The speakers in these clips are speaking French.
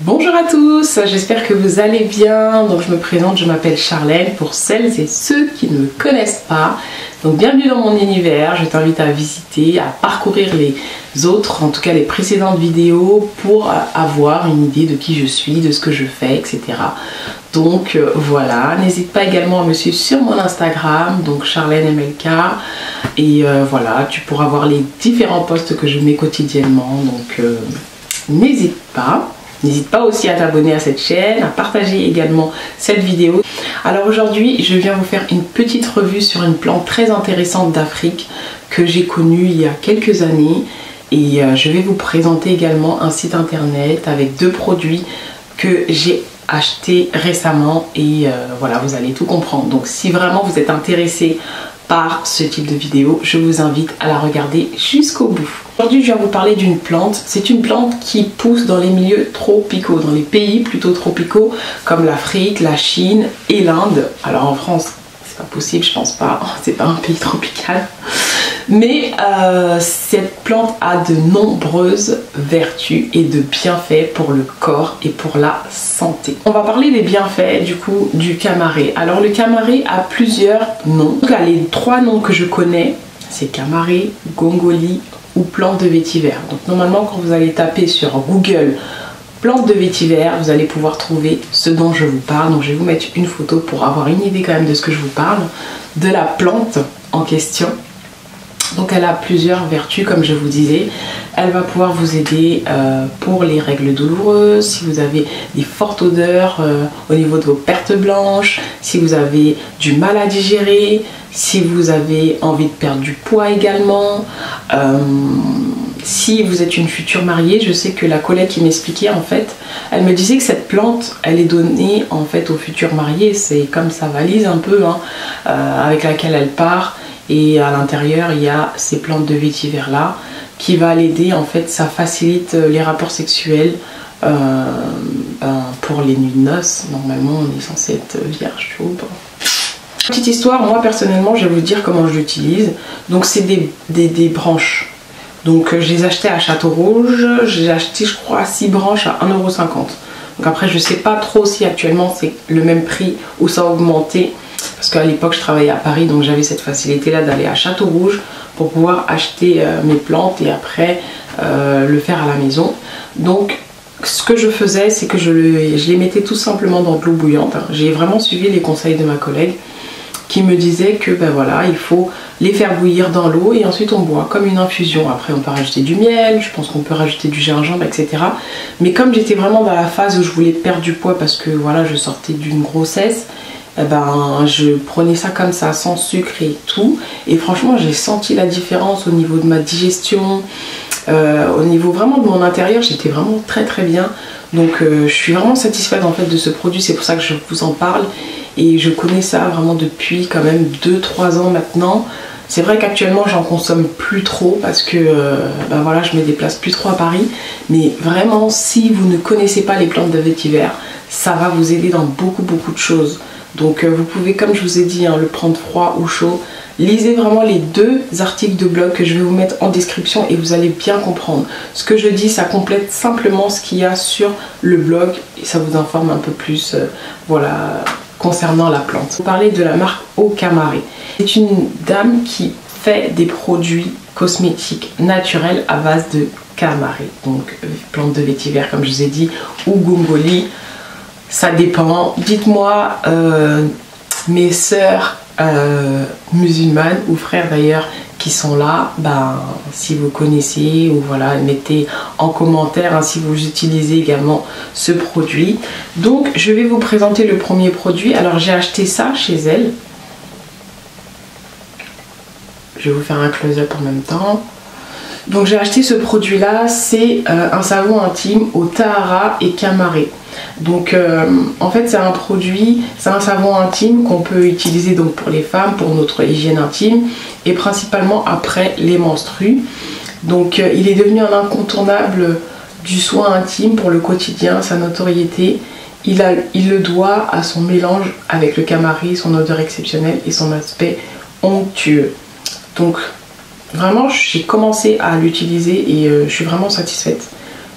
Bonjour à tous, j'espère que vous allez bien. Donc je me présente, je m'appelle Charlène pour celles et ceux qui ne me connaissent pas. Donc bienvenue dans mon univers, je t'invite à visiter, à parcourir les autres, en tout cas les précédentes vidéos pour avoir une idée de qui je suis, de ce que je fais, etc. Donc voilà, n'hésite pas également à me suivre sur mon Instagram, donc Charlène MLK. Et voilà, tu pourras voir les différents posts que je mets quotidiennement, donc n'hésite pas. N'hésite pas aussi à t'abonner à cette chaîne, à partager également cette vidéo. Alors aujourd'hui, je viens vous faire une petite revue sur une plante très intéressante d'Afrique que j'ai connue il y a quelques années. Et je vais vous présenter également un site internet avec deux produits que j'ai achetés récemment. Et voilà, vous allez tout comprendre. Donc si vraiment vous êtes intéressé par ce type de vidéo, je vous invite à la regarder jusqu'au bout. Aujourd'hui, je viens vous parler d'une plante. C'est une plante qui pousse dans les milieux tropicaux, dans les pays plutôt tropicaux comme l'Afrique, la Chine et l'Inde. Alors en France, c'est pas possible, je pense pas, c'est pas un pays tropical. Mais cette plante a de nombreuses vertus et de bienfaits pour le corps et pour la santé. On va parler des bienfaits du coup du camaré. Alors le camaré a plusieurs noms. En tout cas, les trois noms que je connais, c'est camaré, gongoli ou plante de vétiver. Donc normalement quand vous allez taper sur Google plante de vétiver, vous allez pouvoir trouver ce dont je vous parle. Donc je vais vous mettre une photo pour avoir une idée quand même de ce que je vous parle, de la plante en question. Donc elle a plusieurs vertus comme je vous disais. Elle va pouvoir vous aider pour les règles douloureuses, si vous avez des fortes odeurs au niveau de vos pertes blanches, si vous avez du mal à digérer, si vous avez envie de perdre du poids également. Si vous êtes une future mariée, je sais que la collègue qui m'expliquait en fait, elle me disait que cette plante, elle est donnée en fait aux futurs mariés. C'est comme sa valise un peu hein, avec laquelle elle part. Et à l'intérieur, il y a ces plantes de vétiver là qui va l'aider. En fait, ça facilite les rapports sexuels pour les nuits de noces. Normalement, on est censé être vierge, tu vois. Petite histoire, moi personnellement, je vais vous dire comment je l'utilise. Donc, c'est des branches. Donc, je les achetais à Château-Rouge. J'ai acheté, je crois, 6 branches à 1,50 €. Donc, après, je sais pas trop si actuellement c'est le même prix ou ça a augmenté. Parce qu'à l'époque je travaillais à Paris, donc j'avais cette facilité là d'aller à Château-Rouge pour pouvoir acheter mes plantes et après le faire à la maison. Donc ce que je faisais, c'est que je les mettais tout simplement dans de l'eau bouillante. J'ai vraiment suivi les conseils de ma collègue qui me disait que ben voilà, il faut les faire bouillir dans l'eau et ensuite on boit comme une infusion. Après on peut rajouter du miel, je pense qu'on peut rajouter du gingembre, etc. Mais comme j'étais vraiment dans la phase où je voulais perdre du poids parce que voilà, je sortais d'une grossesse, eh ben, je prenais ça comme ça, sans sucre et tout. Et franchement, j'ai senti la différence au niveau de ma digestion, au niveau vraiment de mon intérieur. J'étais vraiment très très bien. Donc je suis vraiment satisfaite en fait de ce produit. C'est pour ça que je vous en parle. Et je connais ça vraiment depuis quand même 2-3 ans maintenant. C'est vrai qu'actuellement j'en consomme plus trop parce que ben voilà, je me déplace plus trop à Paris. Mais vraiment, si vous ne connaissez pas les plantes de vétiver, ça va vous aider dans beaucoup de choses. Donc vous pouvez, comme je vous ai dit, hein, le prendre froid ou chaud. Lisez vraiment les deux articles de blog que je vais vous mettre en description et vous allez bien comprendre. Ce que je dis, ça complète simplement ce qu'il y a sur le blog et ça vous informe un peu plus voilà, concernant la plante. Vous parlez de la marque Au Camaré. C'est une dame qui fait des produits cosmétiques naturels à base de camaré. Donc plante de vétiver comme je vous ai dit ou gongoli. Ça dépend. Dites-moi, mes sœurs musulmanes ou frères d'ailleurs qui sont là, ben, si vous connaissez ou voilà, mettez en commentaire hein, si vous utilisez également ce produit. Donc je vais vous présenter le premier produit. Alors j'ai acheté ça chez elle. Je vais vous faire un close-up en même temps. Donc j'ai acheté ce produit là, c'est un savon intime au tahara et camaré. Donc en fait c'est un produit, c'est un savon intime qu'on peut utiliser donc pour les femmes, pour notre hygiène intime et principalement après les menstrues. Donc il est devenu un incontournable du soin intime pour le quotidien, sa notoriété. Il le doit à son mélange avec le camaré, son odeur exceptionnelle et son aspect onctueux. Donc vraiment j'ai commencé à l'utiliser et je suis vraiment satisfaite.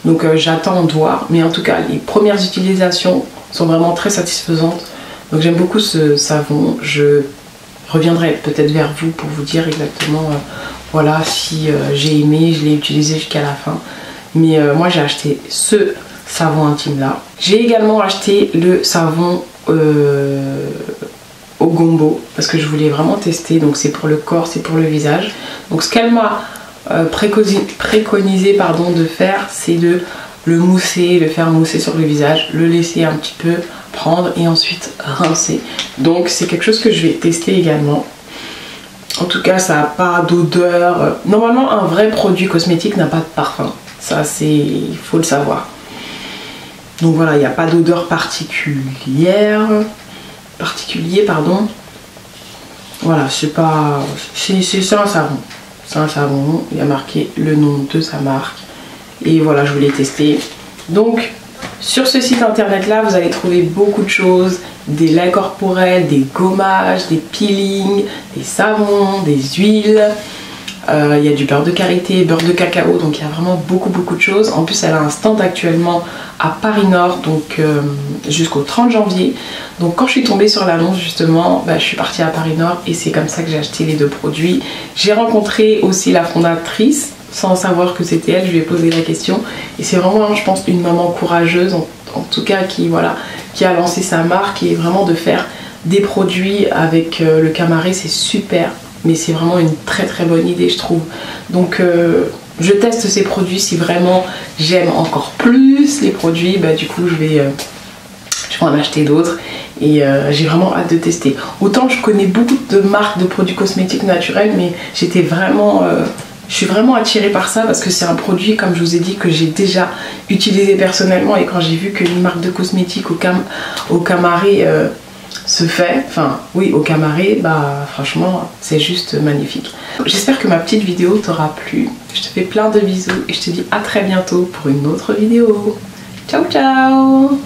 Donc j'attends de voir, mais en tout cas les premières utilisations sont vraiment très satisfaisantes. Donc j'aime beaucoup ce savon. Je reviendrai peut-être vers vous pour vous dire exactement voilà, si j'ai aimé, je l'ai utilisé jusqu'à la fin. Mais moi j'ai acheté ce savon intime là. J'ai également acheté le savon au gombo parce que je voulais vraiment tester. Donc c'est pour le corps, c'est pour le visage. Donc ce qu'elle m'a préconisé de faire, c'est de le mousser, le faire mousser sur le visage, le laisser un petit peu prendre et ensuite rincer. Donc c'est quelque chose que je vais tester également. En tout cas ça n'a pas d'odeur. Normalement un vrai produit cosmétique n'a pas de parfum. Ça c'est, il faut le savoir. Donc voilà, il n'y a pas d'odeur particulier, pardon. Voilà, c'est pas, c'est un savon. C'est un savon, il y a marqué le nom de sa marque. Et voilà, je voulais tester. Donc, sur ce site internet là, vous allez trouver beaucoup de choses. Des laits corporels, des gommages, des peelings, des savons, des huiles. Il y a du beurre de karité, beurre de cacao, donc il y a vraiment beaucoup de choses. En plus elle a un stand actuellement à Paris Nord, donc jusqu'au 30 janvier. Donc quand je suis tombée sur l'annonce justement, je suis partie à Paris Nord et c'est comme ça que j'ai acheté les deux produits. J'ai rencontré aussi la fondatrice, sans savoir que c'était elle, je lui ai posé la question. Et c'est vraiment, je pense, une maman courageuse, en tout cas qui a lancé sa marque, et vraiment de faire des produits avec le Camaré, c'est super. Mais c'est vraiment une très bonne idée, je trouve. Donc je teste ces produits. Si vraiment j'aime encore plus les produits, du coup je vais en acheter d'autres. Et j'ai vraiment hâte de tester. Autant je connais beaucoup de marques de produits cosmétiques naturels, mais je suis vraiment attirée par ça parce que c'est un produit, comme je vous ai dit, que j'ai déjà utilisé personnellement. Et quand j'ai vu qu'une marque de cosmétiques au Camaré se fait, au Camaré, franchement c'est juste magnifique. J'espère que ma petite vidéo t'aura plu. Je te fais plein de bisous et je te dis à très bientôt pour une autre vidéo. Ciao ciao.